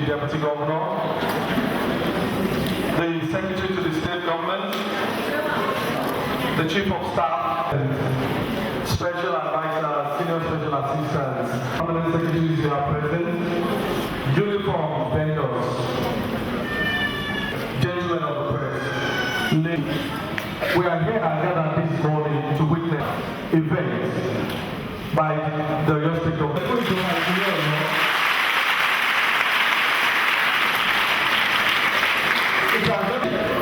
Deputy Governor, the Secretary to the State Government, the Chief of Staff, Special Advisors, Senior Special Assistants, Permanent Secretaries who are present, uniform vendors, gentlemen of the press, ladies. We are here gathered this morning to witness events by the Oyo-State Government.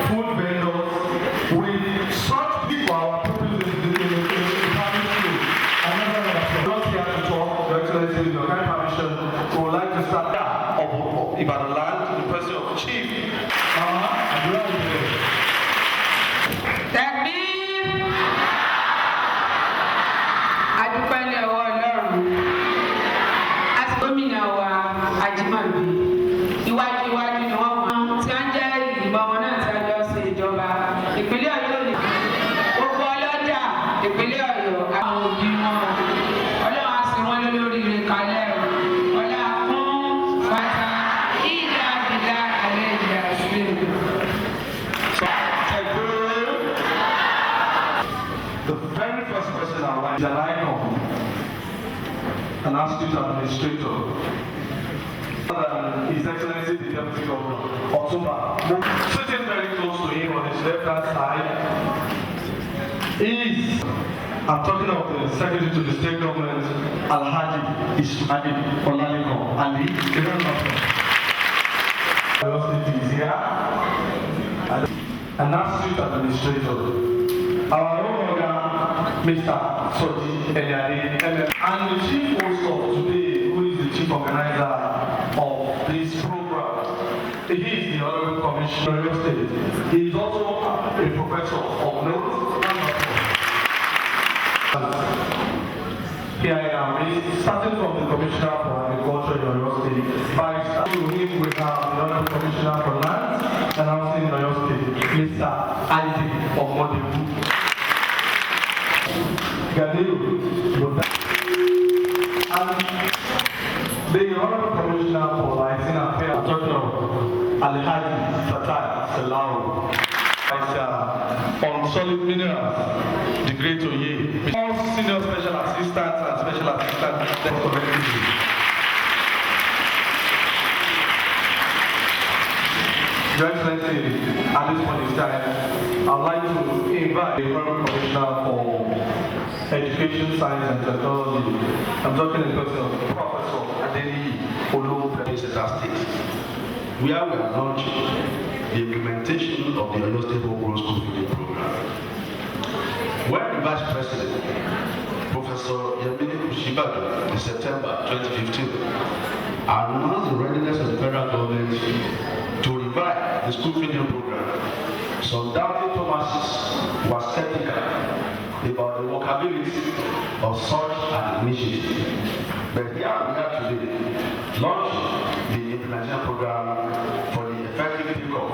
Food vendors with such people, our pupils in the primary school. I'm not here to talk, Your Excellency, with your kind permission. We would like to start of Ibadan land, the person of Chief. The very first person I like is an icon, an astute administrator, His Excellency the Deputy Governor, Otumba. Sitting very close to him on his left-hand side is, I'm talking of the Secretary to the State Government, Alhaji Ismail Olaliko, and the Oyo-State is here, an astute administrator. Our own Mr. Soji Eliade, and the chief host of today, who is the chief organizer of this program, he is the Honorable Commissioner of State. He is also a professor of note. Here I am, starting from the Commissioner for Agriculture in Oyo State. By starting with him, we have the Honorable Commissioner for Lands and Housing in Oyo State, Mr. Isaac Omodebu. And the Honorable Commissioner for Licensing Affairs, Dr. Alhaji Fatai Salao, on solid minerals, the great Oye, all senior special assistants and special assistants. Your Excellency, at this point in time, I would like to invite the Honorable Commissioner for Education, Science and Technology. I'm talking in person of Professor Adeni Olu State, where we are launching the implementation of the Oyo-State School Feeding Program. When the Vice President, Professor Yemini Kushibado, in September 2015, announced the readiness of the federal government to revive the school feeding program, some doubting Thomases were skeptical about the workability of such an initiative. But here we are today, launching the implementation program for the effective takeoff.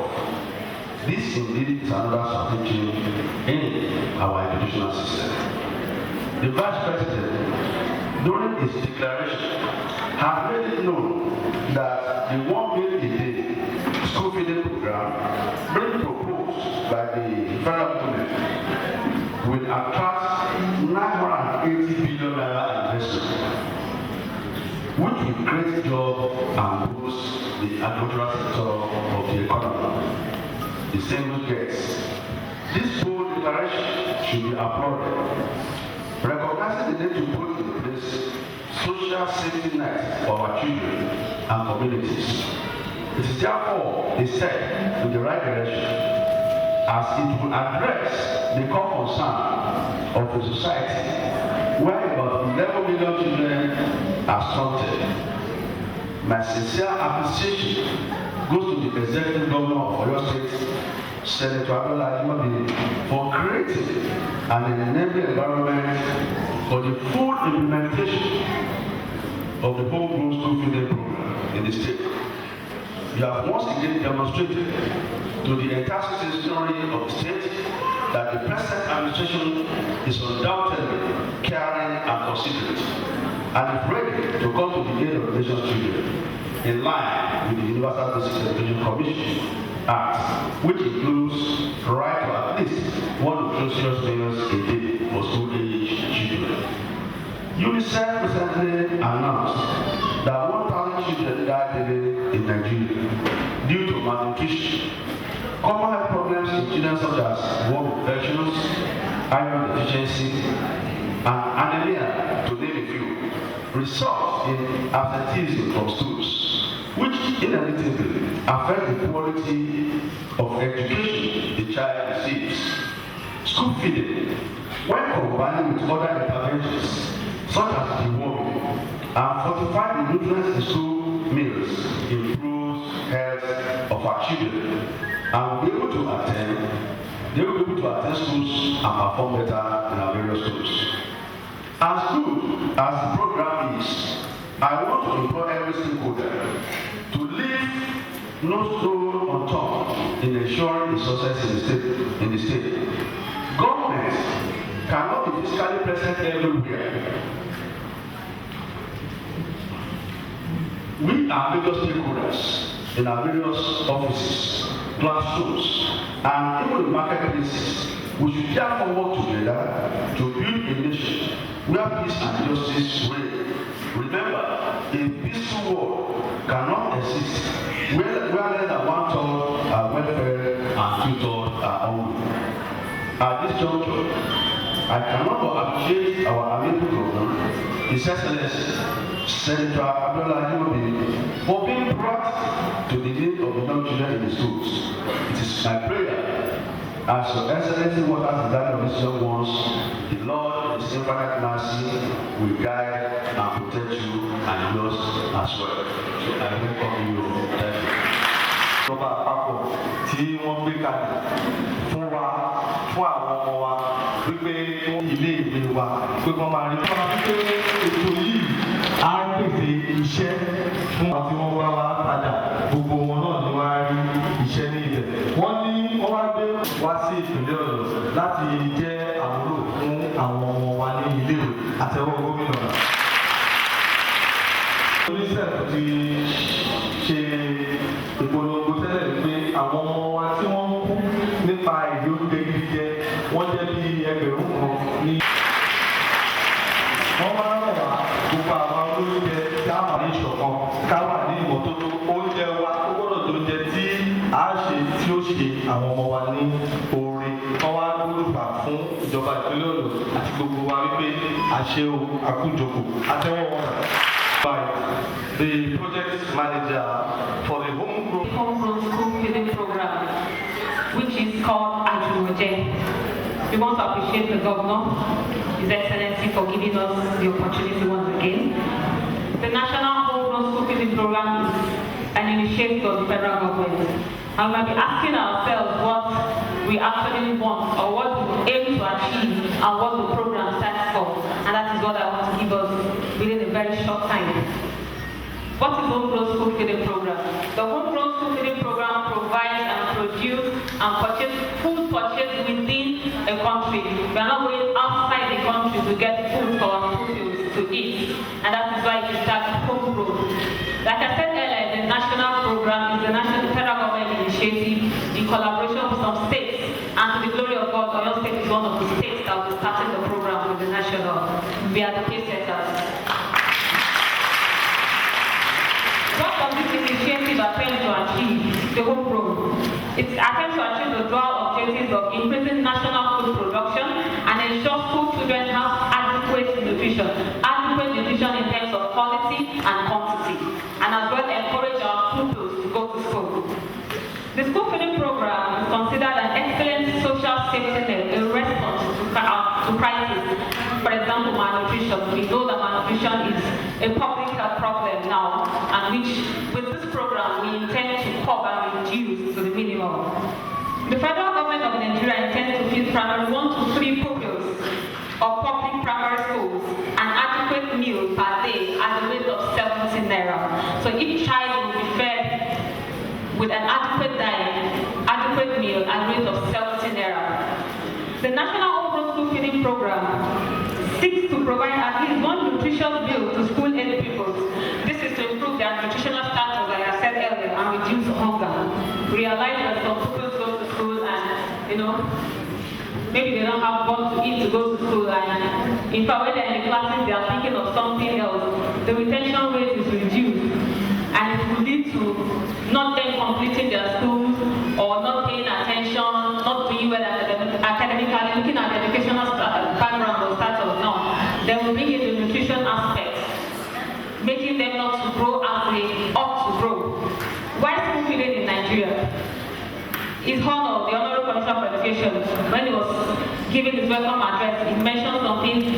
This indeed is another strategy in our educational system. The Vice President, during his declaration, has made it known that the 1 meal a day school feeding program being proposed by the federal government will attract 980 billion naira investment, which will create jobs and boost the agricultural sector of the economy. The single gets. This bold declaration should be applauded, recognizing the need to put in place social safety net for our children and communities. It is therefore a step in the right direction, as it will address the core concern of the society where about 11 million children are stunted. My sincere appreciation goes to the Executive Governor of Oyo-State, Senator Buhari, for creating an enabling environment for the full implementation of the homegrown school feeding program in the state. You have once again demonstrated to the entire citizenry of the state that the present administration is undoubtedly caring and considerate and is ready to come to the aid of the nation's children in line with the Universal Basic Education Commission Act, which includes the right to at least 1 nutritious meals a day for school-age children. UNICEF recently announced that 1,000 children died daily in Nigeria due to malnutrition. Common health problems in children such as warm infections, iron deficiency, and anemia, to name a few, result in absenteeism from schools, which inevitably affect the quality of education the child receives. School feeding, when combined with other interventions such as deworming and fortifying the nutrients in school meals, improves health of our children and will be able to attend schools and perform better in our various schools. As good as the program is, I want to implore every stakeholder to leave no stone unturned in ensuring the success in the state. Government cannot be physically present everywhere. We are major stakeholders in our various offices, classrooms, and even the marketplaces. We should therefore work together to build a nation where peace and justice reign. Remember, a peaceful world cannot exist where less than 1/3 are welfare and 2/3 are hungry. At this juncture, I cannot but appreciate our amiable governor, His Excellency Senator Buhari, for being proactive to the need of the young children in the schools. It is my prayer, as Your Excellency waters the life of these young ones, the Lord in His infinite mercy will guide and protect you and yours as well. So I welcome you. Thank you. Ìjọba àpapọ̀ tí wọ́n gbé kalẹ̀ fún àwọn ọmọ wa wípé ilé ìwé wa pé wọ́n máa rí fún wa wípé ètò yìí á pèsè iṣẹ́ fún àwọn tí wọ́n wá wá padà, gbogbo wọn náà ni wọ́n á rí iṣẹ́ ní ibẹ̀. Wọ́n ní wọ́n wá gbé wá sí ìpínlẹ̀ Ọ̀yọ́ láti jẹ́ àmúlò fún àwọn ọmọ wa ní ilé ìwé. Àtẹ́wọ́ gómìnà. UNICEF ti ṣe ìpolongo tẹ́lẹ̀ pé àwọn ọmọ wa tí wọ́n ń kú nípa ìlú oúnjẹ jíjẹ wọ́n jẹ́ bí 1000 kan ní. Wọ́n máa ń rọ̀ wá gbogbo àwọn olóúnjẹ tí a wà ní ìṣọ̀kan ká wà ní ìmọ́tótó. Oúnjẹ wa ó gbọ́dọ̀ tó oúnjẹ tí a ṣe tí ó ṣe àwọn ọmọ wa ní oore. Wọ́n wá gbólùfà fún ìjọba ìpínlẹ̀ Ọ̀yọ́ àti gbogbo wa wípé àṣẹ àkójọpọ̀ àtẹ́wọ́ wọn. The project manager for the homegrown school feeding program, which is called Ajumoje. We want to appreciate the governor, His Excellency, for giving us the opportunity once again. The National Homegrown School Feeding Program is an initiative of the federal government. And we'll be asking ourselves what we actually want or what we aim to achieve and what the program stands for. And that is what I want to give us within a very short time. What is Homegrown School Feeding Program? The Homegrown School Feeding Program provides and produces and purchase food purchased within a country. We are not going outside the country to get food for our pupils to eat. And that is why it is that homegrown. Like I said earlier, the national program is the national federal government initiative in collaboration with some states. And to the glory of God, Oyo-State is one of the states that will be starting the program with the national. We are the pace setters. What does this initiative attempt to achieve? The homegrown. It attempts to achieve the dual objectives of increasing national food production and ensure school children have adequate nutrition in terms of quality and quantity, and as well encourage our pupils to go to school. The school feeding program is considered an excellent social safety net in response to crises, for example, malnutrition. program we intend to curb and reduce to the minimum. The federal government of Nigeria intends to feed primary 1 to 3 pupils of public primary schools an adequate meal per day at the rate of 70 naira. So each child will be fed with an adequate diet, adequate meal at the rate of 70 naira. The National Overall School Feeding Program seeks to provide at least one nutritious meal to school-age pupils. This is to improve their nutritional status, like I said earlier, and reduce hunger. Realize that some pupils go to school and, maybe they don't have what to eat to go to school, and in fact, when they're in the classes, they are thinking of something else. The retention rate is reduced, and it will lead to not them completing their schools or not paying attention, not doing well academically, looking at the educational background or status. No, they will bring in the nutrition aspect, making them not to grow as they ought to grow. Why school feeding in Nigeria? His Honor, the Honorable Commissioner for Education, when he was giving his welcome address, he mentioned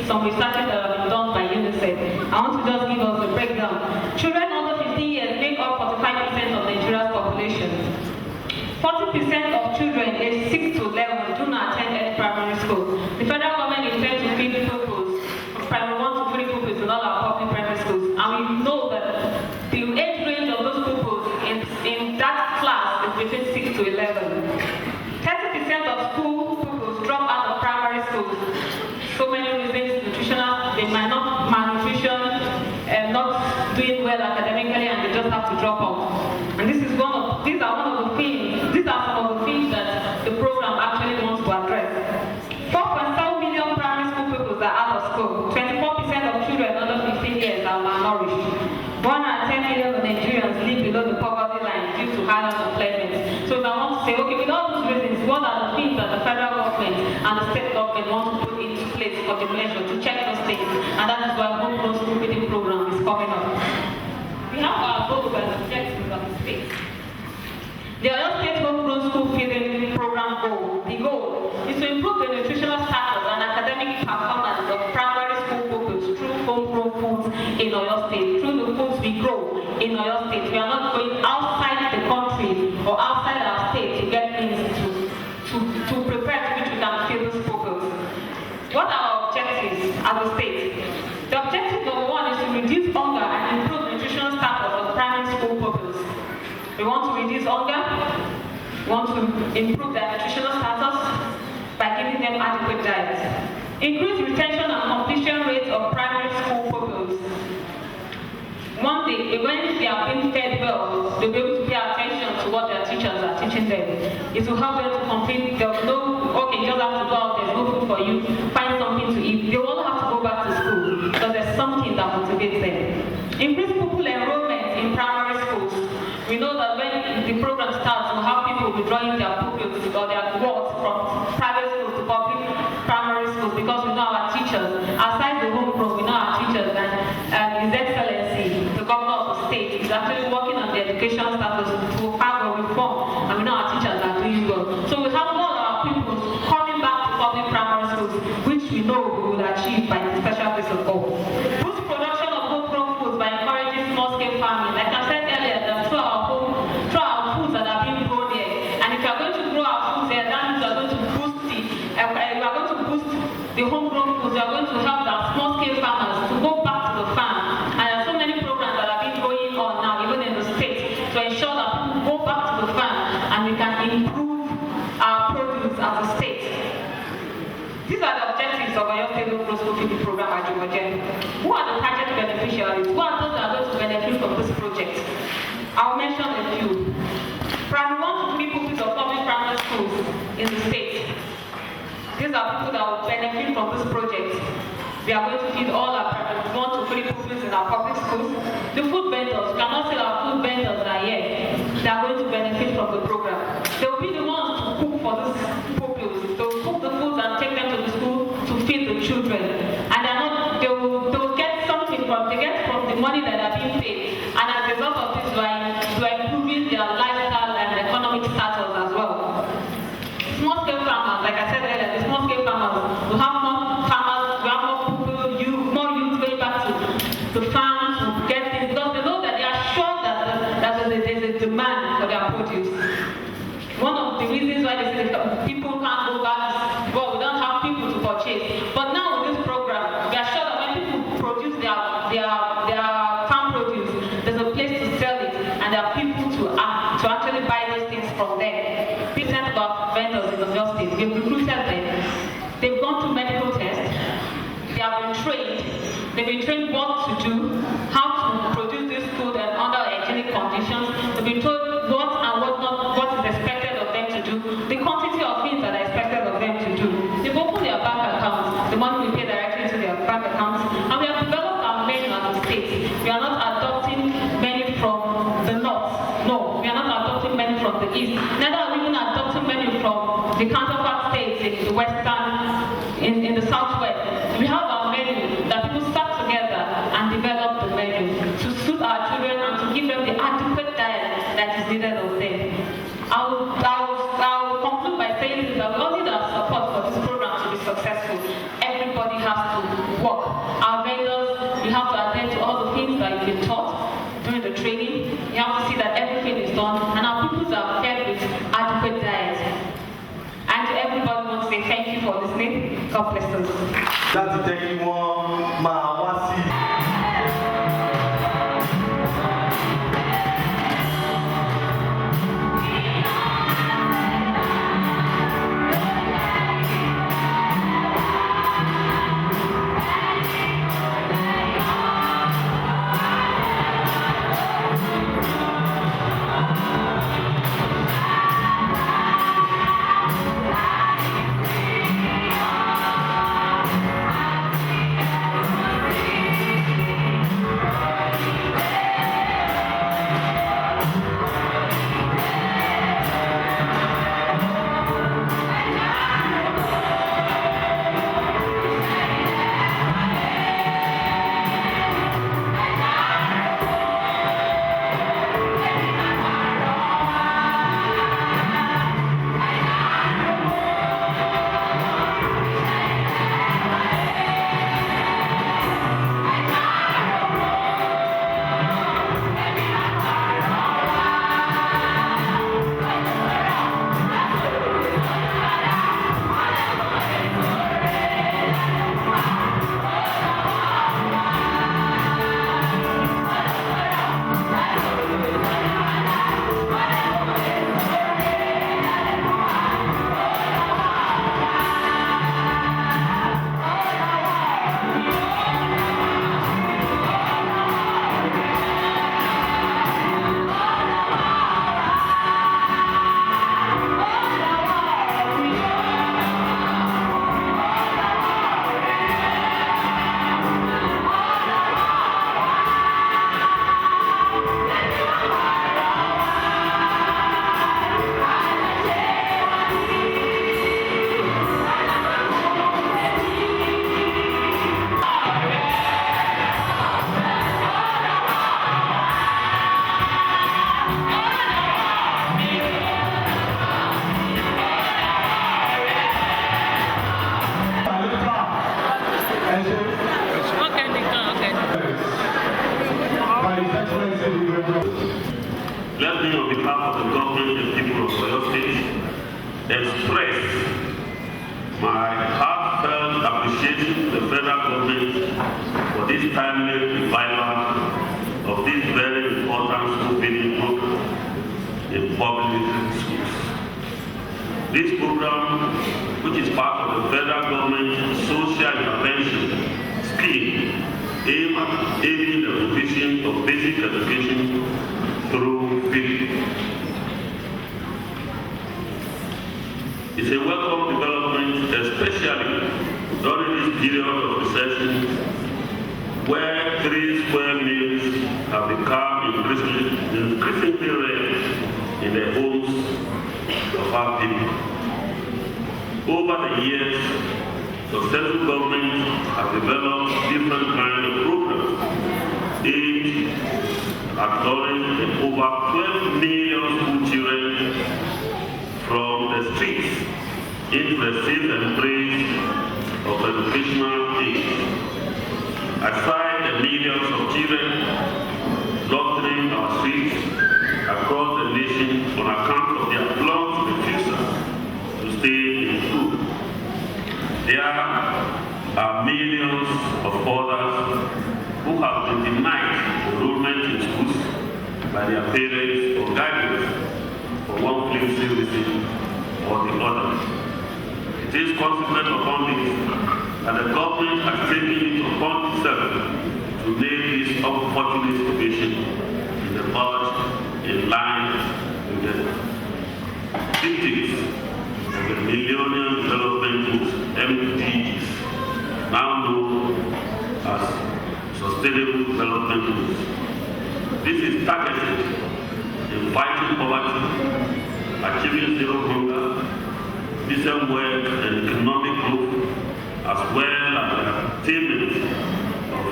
some research that have been done by UNICEF. I want to just give us a breakdown. Children under 15 years make up 45% of Nigeria's population. 40% of children aged 6 to 11 do not attend any primary school. The federal government intends to feed pupils from primary 1 to 3 pupils in all our public primary schools. And we know that the age range of those pupils in that class is between 6 to 11. 30% of school pupils drop out of primary schools. So many reasons: nutritional, they might not malnutrition, not doing well academically, and they just have to drop out. And these are some of the things that the program actually wants to address. 4.7 million primary school pupils are out of school. 24% of children under 15 years are malnourished. 110 million Nigerians live below the poverty line due to high unemployment. So if I want to say, okay, with all those reasons, what are the things that the federal government and the state government want to put into place for the measure to check those things? And that is why the Homegrown School Feeding Program is coming up. We have our goals and objectives of the state. The Oyo-State Homegrown School Feeding Program goal, the goal is to improve the nutritional status and academic performance of primary school pupils through homegrown foods in Oyo-State, through the foods we grow in Oyo-State. We are not going outside the country or outside our state to get things to prepare to which we can feed those pupils. What are our objectives as a state? The objective number 1 is to reduce hunger and improve nutritional status of primary school pupils. We want to reduce hunger, we want to improve their nutritional status by giving them adequate diet. Increase retention and completion rates of primary school pupils. One day, when they are being fed well, they'll be able to pay attention to what their teachers are teaching them. It will help them to complete, there's no, okay, you just have to go out, there's no food for you, find something to eat. They won't have to go back to school because there's something that motivates them. Increase pupil enrollment in primary schools. We know that when the program starts, we'll have people withdrawing their pupils or their wards from private schools to public primary schools because we know our teachers, aside the homegrown, we know our teachers, and His Excellency, the Governor of the state, is actually working on the educational status to have a reform, and we know our teachers are doing well. So we have all our pupils coming back to public primary schools, which we know we will achieve by the special grace of God. Boost production of homegrown foods by encouraging small-scale farming. Like I said earlier, that through our foods that are being grown here, and if you are going to grow our foods here, that means you are going to boost the homegrown foods. You are going to help our small-scale farmers to go back to the farm. And there are so many programs that have been going on now, even in the state, to ensure that people go back to the farm and we can improve our produce as a state. These are the objectives of our Oyo-State Homegrown School Feeding Program at Jumoje. Who are the project beneficiaries? Who are those that are going to benefit from this project? I'll mention a few. Primary 1 to 3 pupils of public primary schools in the state. These are people that will benefit from this project. We are going to feed all our 1 to 3 pupils in our public schools. The food vendors, we cannot say our food vendors are here. They are going to benefit from the program. They will be the ones to cook for these pupils. They will cook the food and take them to the school to feed the children. And they will get something from the money that are being paid. And as a result of this, we are improving their lifestyle and economic status as well. Small-scale farmers, like I said earlier, the small-scale farmers will have more farmers, we have more people, more youth going back to the farms to get things, because they know that they are sure that the that there's a demand for their produce. One of the reasons why they say people can't go back is, well, we don't have people to purchase. But now with this program, we are sure that when people produce their farm produce, there's a place to sell it, and there are people to actually buy those things from them. We sent about vendors in the Oyo-State. We've recruited them. They've gone through medical tests. They have been trained. They've been trained what to do, how to produce this food and under hygienic conditions. They've been told what and what not, what is expected of them to do, the quantity of things that are expected of them to do. They've opened their bank accounts, the money we pay directly into their bank accounts, and we have developed our menu at the state. We are not adopting menu from the north. No, we are not adopting menu from the east. Neither are we even adopting menu from the counterpart states in the western, in the southwest. We have our menu that people start together and develop the menu to suit our children and to give them the adequate diet that is needed of them. I will conclude by saying that we all need our support for this program to be successful. Everybody has to work. Our vendors, we have to attend to all the things that you've been taught during the training. You have to see that everything is done and our pupils are fed with adequate diet. And to everybody, I want to say thank you for listening. God bless us. Láti jẹ́ kí wọ́n máa wá sí. Let me, on behalf of the government and people of Oyo-State, express my heartfelt appreciation to the federal government for this timely revival of this very important school building program in public schools. This program, which is part of the federal government's social intervention scheme, aimed at aiding the provision of basic education through building. It's a welcome development, especially during this period of recession, where 3 square meals have become increasingly rare in the homes of our people. Over the years, successful governments have developed different kinds of programs aimed at luring the over 12 million school children from the streets into the safe embrace of educational aid. Aside the millions of children loitering our streets, mobility reason or the other. It is consequent upon this that the government has taken it upon itself to nail this unfortunate situation in the bud in line with the dictates of the Millennium Development Goals (MDGs), now known as Sustainable Development Goals. This is targeted in fighting poverty, achieving zero hunger, decent wealth and economic growth, as well as the attainment of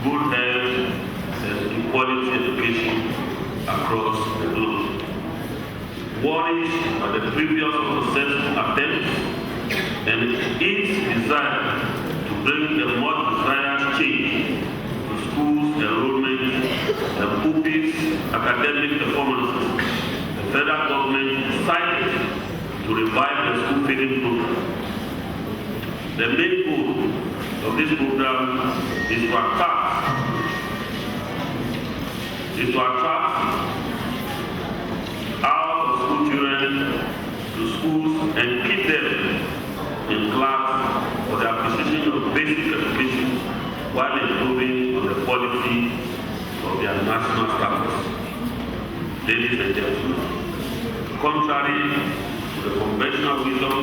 good health and equality education across the globe. Worries by the previous successful attempts and its desire to bring the much desired change to schools enrollment and pupils' academic performances, the federal government decided to revive the school feeding program. The main goal of this program is to attract out-of-school children to schools and keep them in class for the acquisition of basic education while improving on the quality of their national status. Ladies and gentlemen, contrary to the conventional wisdom,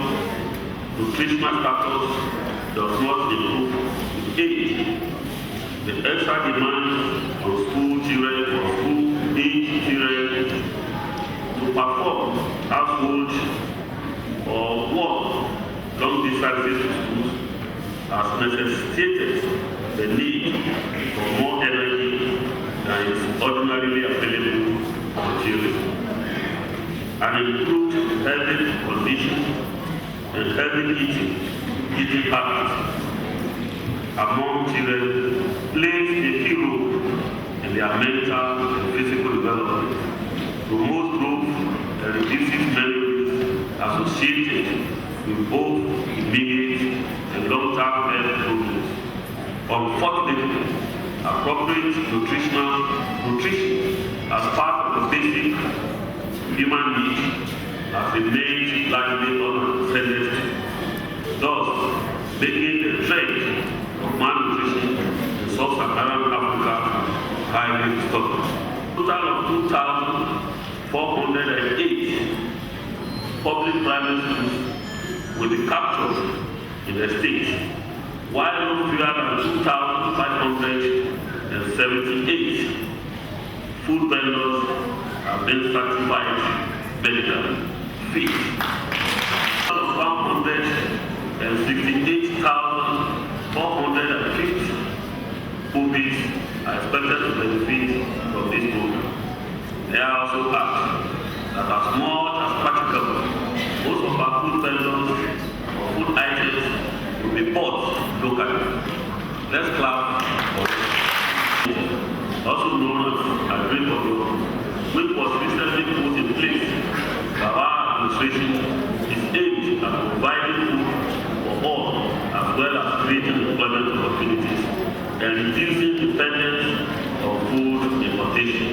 nutritional status does not improve with age. The extra demand on school children or school-age children to perform household or work long distances to schools has necessitated the need for more energy than is ordinarily available for children. An improved healthy condition and healthy eating habits among children plays a key role in their mental and physical development, promotes growth and reduces memories associated with both immediate and long-term health problems. Unfortunately, appropriate nutrition as part of the basic human needs has remained largely unattended, thus making the trend of malnutrition in sub-Saharan Africa highly disturbing. A total of 2,408 public primary schools will be captured in the state, while no fewer than 2,578 food vendors have been certified medically fit. 168,450 pupils are expected to benefit from this program. They are also asked that as much as practicable, most of our food vendors or food items will be bought locally. Let's clap for it. Also known as Agreed Oyo, which was recently put in place by our administration, is aimed at providing food for all, as well as creating employment opportunities and reducing dependence on food importation.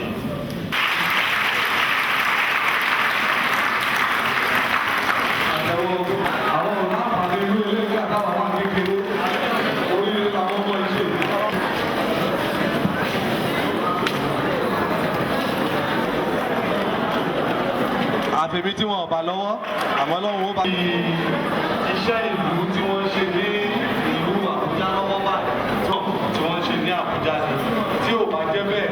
àtẹ̀mí tí wọ́n bá lọ́wọ́ àmọ́ lọ́wọ́ ó bá. iṣẹ́ ìlú tí wọ́n ṣe ní ìlú Àbújá lọ́wọ́ báyìí tí wọ́n ṣe ní Àbújá ni tí ò bá jẹ́ bẹ́ẹ̀